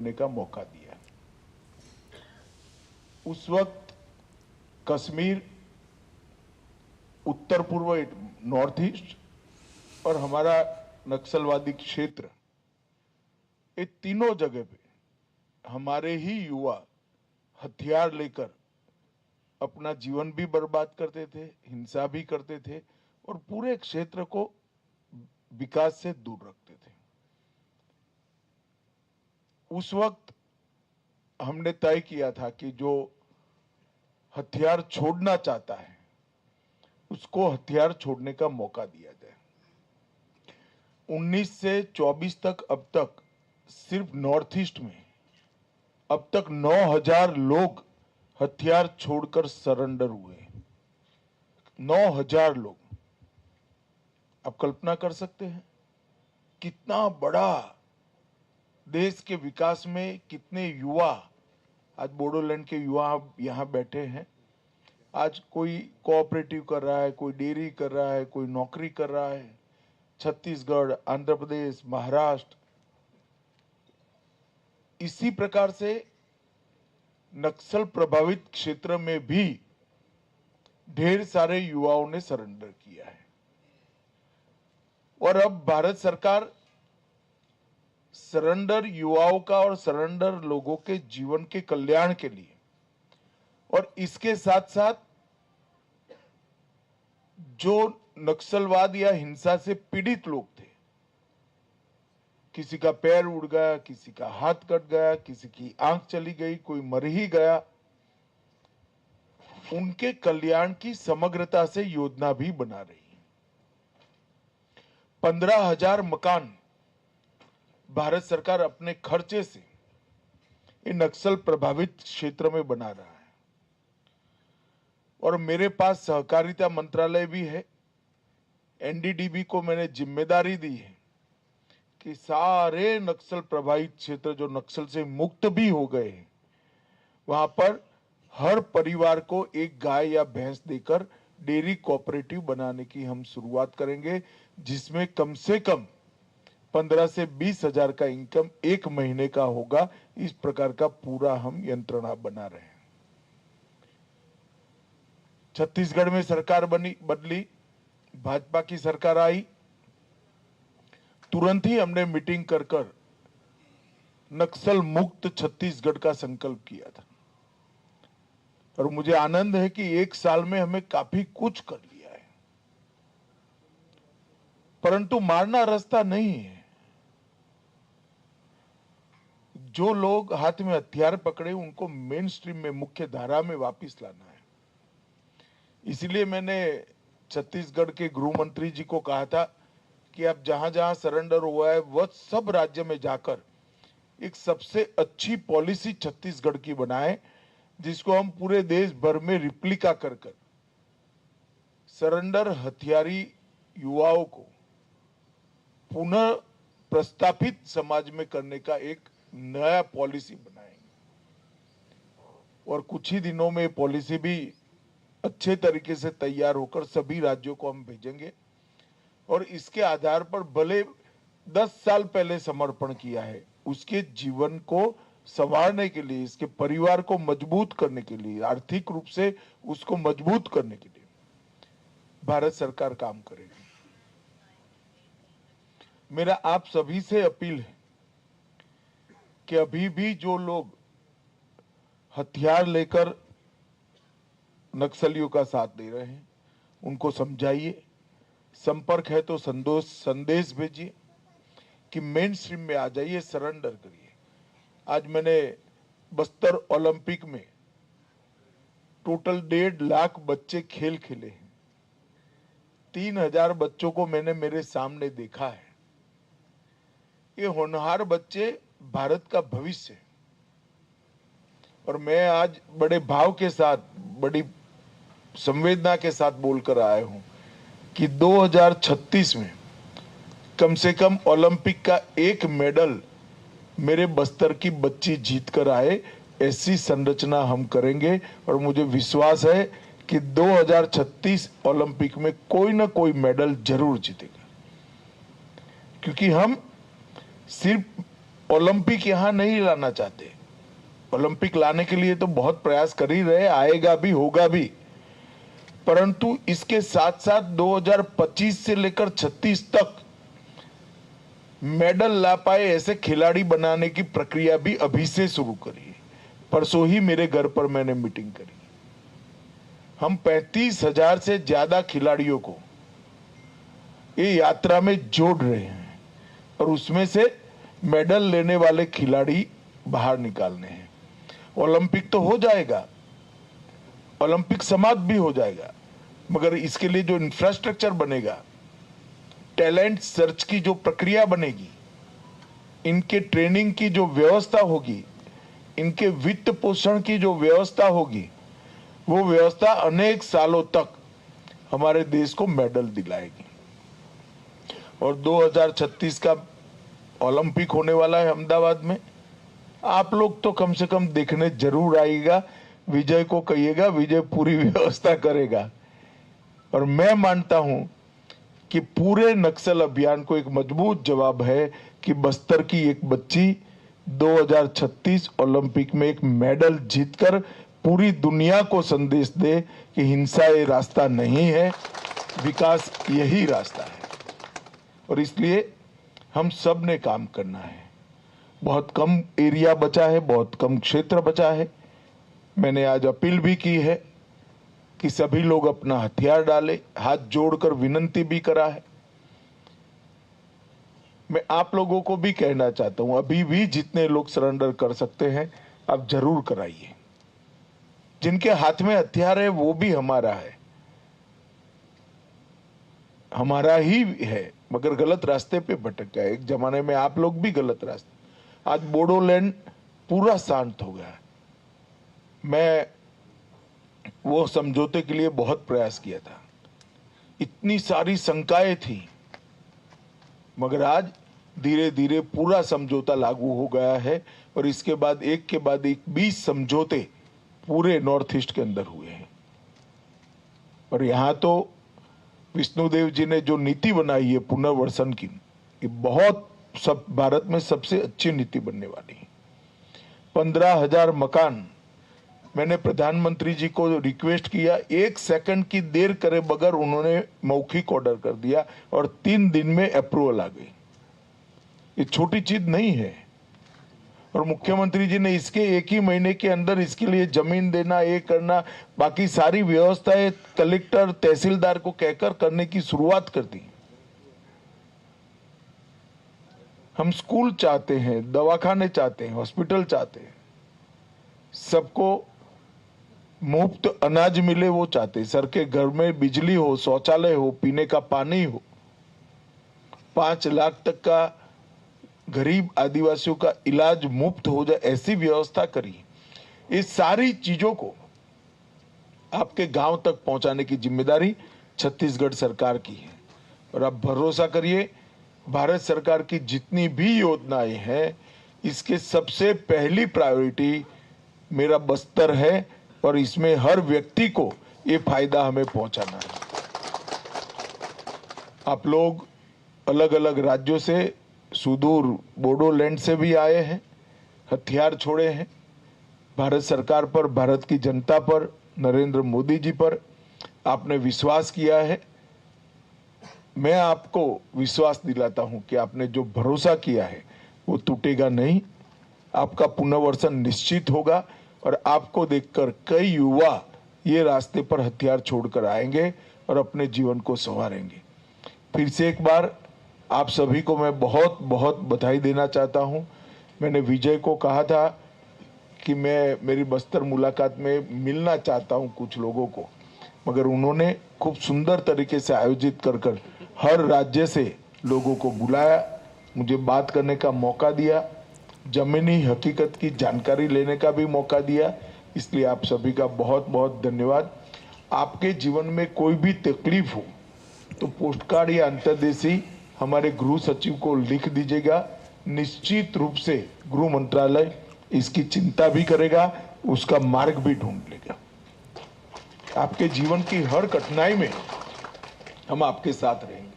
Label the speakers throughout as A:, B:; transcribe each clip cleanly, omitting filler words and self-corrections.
A: करने का मौका दिया। उस वक्त कश्मीर, उत्तर पूर्व नॉर्थ ईस्ट और हमारा नक्सलवादी क्षेत्र, ये तीनों जगह पे हमारे ही युवा हथियार लेकर अपना जीवन भी बर्बाद करते थे, हिंसा भी करते थे और पूरे क्षेत्र को विकास से दूर रखते थे। उस वक्त हमने तय किया था कि जो हथियार छोड़ना चाहता है उसको हथियार छोड़ने का मौका दिया जाए। 19 से 24 तक अब तक सिर्फ नॉर्थ ईस्ट में अब तक 9,000 लोग हथियार छोड़कर सरेंडर हुए। 9,000 लोग। आप कल्पना कर सकते हैं कितना बड़ा देश के विकास में कितने युवा, आज बोडोलैंड के युवा यहां बैठे हैं। आज कोई कोऑपरेटिव कर रहा है, कोई डेयरी कर रहा है, कोई नौकरी कर रहा है। छत्तीसगढ़, आंध्र प्रदेश, महाराष्ट्र, इसी प्रकार से नक्सल प्रभावित क्षेत्र में भी ढेर सारे युवाओं ने सरेंडर किया है। और अब भारत सरकार सरेंडर युवाओं का और सरेंडर लोगों के जीवन के कल्याण के लिए और इसके साथ साथ जो नक्सलवाद या हिंसा से पीड़ित लोग थे, किसी का पैर उड़ गया, किसी का हाथ कट गया, किसी की आंख चली गई, कोई मर ही गया, उनके कल्याण की समग्रता से योजना भी बना रही है। 15,000 मकान भारत सरकार अपने खर्चे से इन नक्सल प्रभावित क्षेत्र में बना रहा है। और मेरे पास सहकारिता मंत्रालय भी है। एनडीडीबी को मैंने जिम्मेदारी दी है कि सारे नक्सल प्रभावित क्षेत्र जो नक्सल से मुक्त भी हो गए हैं, वहां पर हर परिवार को एक गाय या भैंस देकर डेयरी कोऑपरेटिव बनाने की हम शुरुआत करेंगे, जिसमें कम से कम 15 से 20 हजार का इनकम एक महीने का होगा। इस प्रकार का पूरा हम यंत्रणा बना रहे हैं। छत्तीसगढ़ में सरकार बदली, भाजपा की सरकार आई, तुरंत ही हमने मीटिंग कर नक्सल मुक्त छत्तीसगढ़ का संकल्प किया था। और मुझे आनंद है कि एक साल में हमें काफी कुछ कर लिया है। परंतु मारना रास्ता नहीं है। जो लोग हाथ में हथियार पकड़े उनको मेन स्ट्रीम में, मुख्य धारा में वापस लाना है। इसलिए मैंने छत्तीसगढ़ के गृह मंत्री जी को कहा था कि अब जहां जहां सरेंडर हुआ है वह सब राज्य में जाकर एक सबसे अच्छी पॉलिसी छत्तीसगढ़ की बनाए, जिसको हम पूरे देश भर में रिप्लिका कर सरेंडर हथियारी युवाओं को पुनः प्रस्तापित समाज में करने का एक नया पॉलिसी बनाएंगे। और कुछ ही दिनों में पॉलिसी भी अच्छे तरीके से तैयार होकर सभी राज्यों को हम भेजेंगे। और इसके आधार पर भले 10 साल पहले समर्पण किया है, उसके जीवन को संवारने के लिए, इसके परिवार को मजबूत करने के लिए, आर्थिक रूप से उसको मजबूत करने के लिए भारत सरकार काम करेगी। मेरा आप सभी से अपील है कि अभी भी जो लोग हथियार लेकर नक्सलियों का साथ दे रहे हैं उनको समझाइए। संपर्क है तो संदेश भेजिए कि मेन स्ट्रीम में आ जाइए, सरेंडर करिए। आज मैंने बस्तर ओलंपिक में टोटल 1.5 लाख बच्चे खेल खेले हैं। 3,000 बच्चों को मैंने मेरे सामने देखा है। ये होनहार बच्चे भारत का भविष्य है। और मैं आज बड़े भाव के साथ, बड़ी संवेदना के साथ बोलकर आया हूं कि 2036 में कम से कम ओलंपिक का एक मेडल मेरे बस्तर की बच्ची जीत कर आए, ऐसी संरचना हम करेंगे। और मुझे विश्वास है कि 2036 ओलंपिक में कोई ना कोई मेडल जरूर जीतेगा, क्योंकि हम सिर्फ ओलंपिक यहां नहीं लाना चाहते। ओलंपिक लाने के लिए तो बहुत प्रयास कर ही रहे, आएगा भी, होगा भी, परंतु इसके साथ साथ 2025 से लेकर 36 तक मेडल ला पाए ऐसे खिलाड़ी बनाने की प्रक्रिया भी अभी से शुरू करी है। परसों ही मेरे घर पर मैंने मीटिंग करी। हम 35,000 से ज्यादा खिलाड़ियों को ये यात्रा में जोड़ रहे हैं और उसमें से मेडल लेने वाले खिलाड़ी बाहर निकालने हैं। ओलंपिक तो हो जाएगा, ओलंपिक समाप्त भी हो जाएगा, मगर इसके लिए जो इंफ्रास्ट्रक्चर बनेगा, टैलेंट सर्च की जो प्रक्रिया बनेगी, इनके ट्रेनिंग की जो व्यवस्था होगी, इनके वित्त पोषण की जो व्यवस्था होगी, वो व्यवस्था अनेक सालों तक हमारे देश को मेडल दिलाएगी। और 2036 का ओलंपिक होने वाला है अहमदाबाद में। आप लोग तो कम से कम देखने जरूर आइएगा। विजय को कहिएगा, विजय पूरी व्यवस्था करेगा। और मैं मानता हूं कि पूरे नक्सल अभियान को एक मजबूत जवाब है कि बस्तर की एक बच्ची 2036 ओलंपिक में एक मेडल जीतकर पूरी दुनिया को संदेश दे कि हिंसा ये रास्ता नहीं है, विकास यही रास्ता है। और इसलिए हम सब ने काम करना है। बहुत कम एरिया बचा है, बहुत कम क्षेत्र बचा है। मैंने आज अपील भी की है कि सभी लोग अपना हथियार डालें, हाथ जोड़कर विनंती भी करा है। मैं आप लोगों को भी कहना चाहता हूं, अभी भी जितने लोग सरेंडर कर सकते हैं आप जरूर कराइए। जिनके हाथ में हथियार है वो भी हमारा है, हमारा ही है, मगर गलत रास्ते पे भटक गया। एक जमाने में आप लोग भी गलत रास्ते। आज बोडोलैंड पूरा शांत हो गया। मैं वो समझौते के लिए बहुत प्रयास किया था, इतनी सारी शंकाएं थी, मगर आज धीरे धीरे पूरा समझौता लागू हो गया है। और इसके बाद एक के बाद एक 20 समझौते पूरे नॉर्थ ईस्ट के अंदर हुए हैं। और यहां तो विष्णुदेव जी ने जो नीति बनाई है पुनर्वसन की, ये बहुत सब भारत में सबसे अच्छी नीति बनने वाली है। 15,000 मकान मैंने प्रधानमंत्री जी को रिक्वेस्ट किया, 1 सेकंड की देर करे बगैर उन्होंने मौखिक ऑर्डर कर दिया और 3 दिन में अप्रूवल आ गई। ये छोटी चीज नहीं है। और मुख्यमंत्री जी ने इसके 1 ही महीने के अंदर इसके लिए जमीन देना, ये करना, बाकी सारी व्यवस्थाएं कलेक्टर तहसीलदार को कहकर करने की शुरुआत कर दी। हम स्कूल चाहते हैं, दवाखाने चाहते हैं, हॉस्पिटल चाहते हैं, सबको मुफ्त अनाज मिले वो चाहते हैं, सर के घर में बिजली हो, शौचालय हो, पीने का पानी हो, 5 लाख तक का गरीब आदिवासियों का इलाज मुफ्त हो जाए, ऐसी व्यवस्था करी। इस सारी चीजों को आपके गांव तक पहुंचाने की जिम्मेदारी छत्तीसगढ़ सरकार की है। और आप भरोसा करिए, भारत सरकार की जितनी भी योजनाएं हैं, इसके सबसे पहली प्रायोरिटी मेरा बस्तर है और इसमें हर व्यक्ति को ये फायदा हमें पहुंचाना है। आप लोग अलग अलग राज्यों से, सुदूर बोडोलैंड से भी आए हैं, हथियार छोड़े हैं। भारत सरकार पर, भारत की जनता पर, नरेंद्र मोदी जी पर आपने विश्वास किया है। मैं आपको विश्वास दिलाता हूं कि आपने जो भरोसा किया है वो टूटेगा नहीं। आपका पुनर्वसन निश्चित होगा और आपको देखकर कई युवा ये रास्ते पर हथियार छोड़कर आएंगे और अपने जीवन को संवारेंगे। फिर से एक बार आप सभी को मैं बहुत बहुत बधाई देना चाहता हूं। मैंने विजय को कहा था कि मैं मेरी बस्तर मुलाकात में मिलना चाहता हूं कुछ लोगों को, मगर उन्होंने खूब सुंदर तरीके से आयोजित कर हर राज्य से लोगों को बुलाया, मुझे बात करने का मौका दिया, जमीनी हकीकत की जानकारी लेने का भी मौका दिया। इसलिए आप सभी का बहुत बहुत धन्यवाद। आपके जीवन में कोई भी तकलीफ हो तो पोस्टकार्ड या अंतर्देशीय हमारे गृह सचिव को लिख दीजिएगा। निश्चित रूप से गृह मंत्रालय इसकी चिंता भी करेगा, उसका मार्ग भी ढूंढ लेगा। आपके जीवन की हर कठिनाई में हम आपके साथ रहेंगे,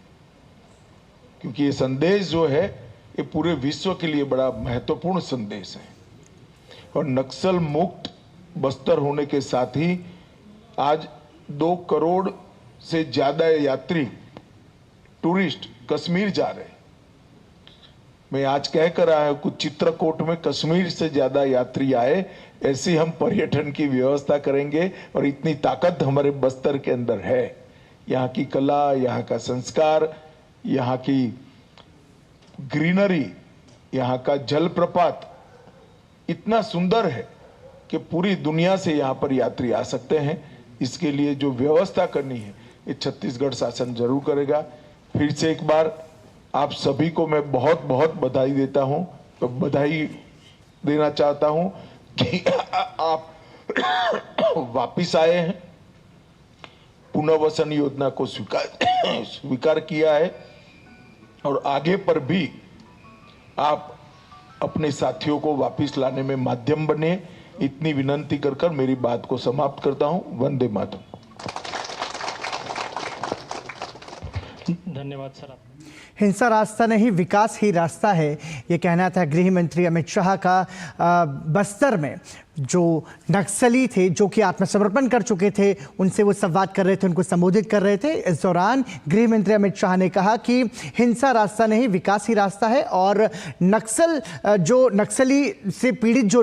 A: क्योंकि ये संदेश जो है ये पूरे विश्व के लिए बड़ा महत्वपूर्ण संदेश है। और नक्सल मुक्त बस्तर होने के साथ ही आज 2 करोड़ से ज्यादा यात्री टूरिस्ट कश्मीर जा रहे हैं। मैं आज कह कर आया हूं कुछ चित्रकूट में कश्मीर से ज्यादा यात्री आए, ऐसी हम पर्यटन की व्यवस्था करेंगे। और इतनी ताकत हमारे बस्तर के अंदर है। यहाँ की कला, यहाँ का संस्कार, यहाँ की ग्रीनरी, यहाँ का जलप्रपात इतना सुंदर है कि पूरी दुनिया से यहाँ पर यात्री आ सकते हैं। इसके लिए जो व्यवस्था करनी है ये छत्तीसगढ़ शासन जरूर करेगा। फिर से एक बार आप सभी को मैं बहुत बहुत बधाई देता हूं। तो बधाई देना चाहता हूं कि आप वापिस आए हैं, पुनर्वसन योजना को स्वीकार किया है और आगे पर भी आप अपने साथियों को वापिस लाने में माध्यम बने। इतनी विनंती कर मेरी बात को समाप्त करता हूं। वंदे मातरम।
B: धन्यवाद सर।
C: हिंसा रास्ता नहीं, विकास ही रास्ता है, ये कहना था गृह मंत्री अमित शाह का। बस्तर में जो नक्सली थे, जो कि आत्मसमर्पण कर चुके थे, उनसे वो संवाद कर रहे थे, उनको संबोधित कर रहे थे। इस दौरान गृह मंत्री अमित शाह ने कहा कि हिंसा रास्ता नहीं, विकास ही रास्ता है। और नक्सली से पीड़ित जो